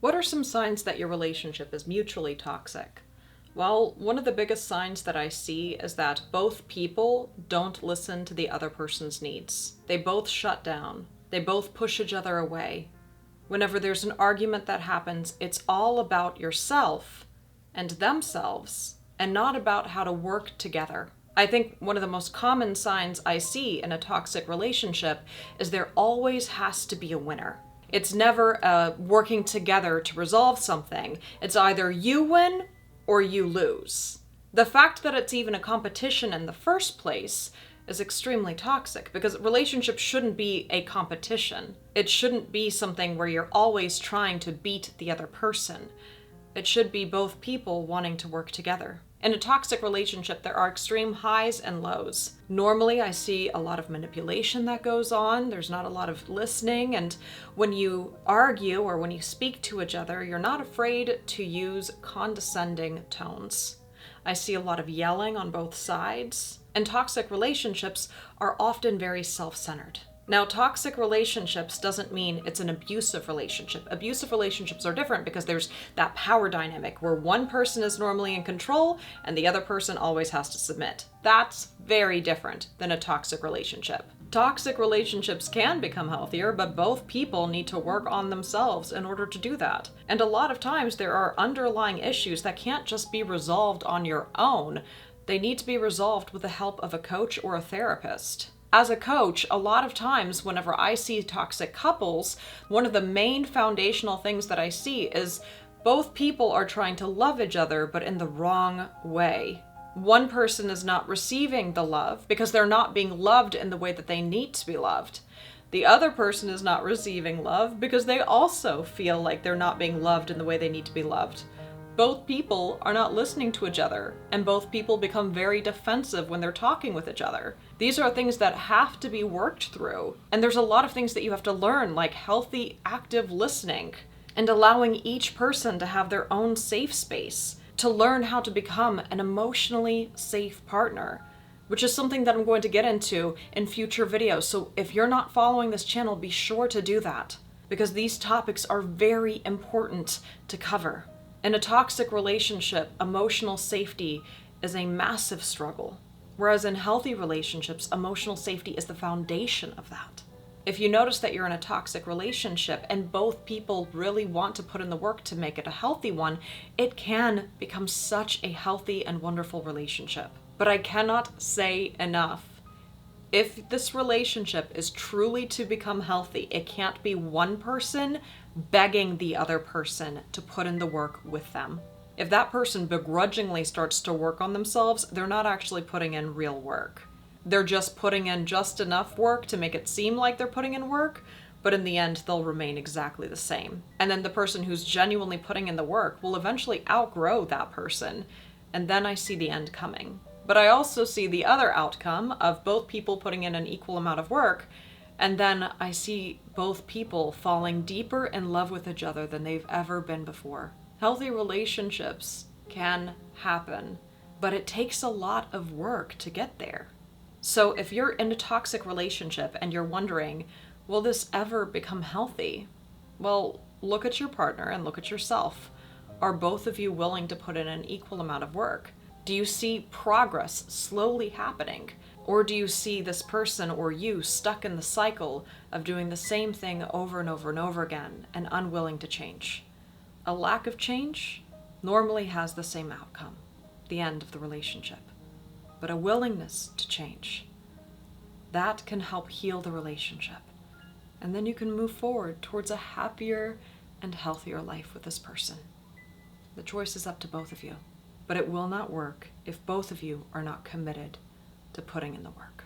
What are some signs that your relationship is mutually toxic? Well, one of the biggest signs that I see is that both people don't listen to the other person's needs. They both shut down. They both push each other away. Whenever there's an argument that happens, it's all about yourself and themselves, and not about how to work together. I think one of the most common signs I see in a toxic relationship is there always has to be a winner. It's never working together to resolve something. It's either you win or you lose. The fact that it's even a competition in the first place is extremely toxic, because relationships shouldn't be a competition. It shouldn't be something where you're always trying to beat the other person. It should be both people wanting to work together. In a toxic relationship, there are extreme highs and lows. Normally, I see a lot of manipulation that goes on. There's not a lot of listening. And when you argue or when you speak to each other, you're not afraid to use condescending tones. I see a lot of yelling on both sides. And toxic relationships are often very self-centered. Now, toxic relationships doesn't mean it's an abusive relationship. Abusive relationships are different because there's that power dynamic where one person is normally in control and the other person always has to submit. That's very different than a toxic relationship. Toxic relationships can become healthier, but both people need to work on themselves in order to do that. And a lot of times there are underlying issues that can't just be resolved on your own. They need to be resolved with the help of a coach or a therapist. As a coach, a lot of times whenever I see toxic couples, one of the main foundational things that I see is both people are trying to love each other, but in the wrong way. One person is not receiving the love because they're not being loved in the way that they need to be loved. The other person is not receiving love because they also feel like they're not being loved in the way they need to be loved. Both people are not listening to each other, and both people become very defensive when they're talking with each other. These are things that have to be worked through. And there's a lot of things that you have to learn, like healthy, active listening, and allowing each person to have their own safe space, to learn how to become an emotionally safe partner, which is something that I'm going to get into in future videos. So if you're not following this channel, be sure to do that, because these topics are very important to cover. In a toxic relationship, emotional safety is a massive struggle, whereas in healthy relationships, emotional safety is the foundation of that. If you notice that you're in a toxic relationship and both people really want to put in the work to make it a healthy one, it can become such a healthy and wonderful relationship. But I cannot say enough. If this relationship is truly to become healthy, it can't be one person begging the other person to put in the work with them. If that person begrudgingly starts to work on themselves, they're not actually putting in real work. They're just putting in just enough work to make it seem like they're putting in work, but in the end, they'll remain exactly the same. And then the person who's genuinely putting in the work will eventually outgrow that person, and then I see the end coming. But I also see the other outcome of both people putting in an equal amount of work, and then I see both people falling deeper in love with each other than they've ever been before. Healthy relationships can happen, but it takes a lot of work to get there. So if you're in a toxic relationship and you're wondering, will this ever become healthy? Well, look at your partner and look at yourself. Are both of you willing to put in an equal amount of work? Do you see progress slowly happening? Or do you see this person or you stuck in the cycle of doing the same thing over and over and over again and unwilling to change? A lack of change normally has the same outcome, the end of the relationship. But a willingness to change, that can help heal the relationship. And then you can move forward towards a happier and healthier life with this person. The choice is up to both of you, but it will not work if both of you are not committed to putting in the work.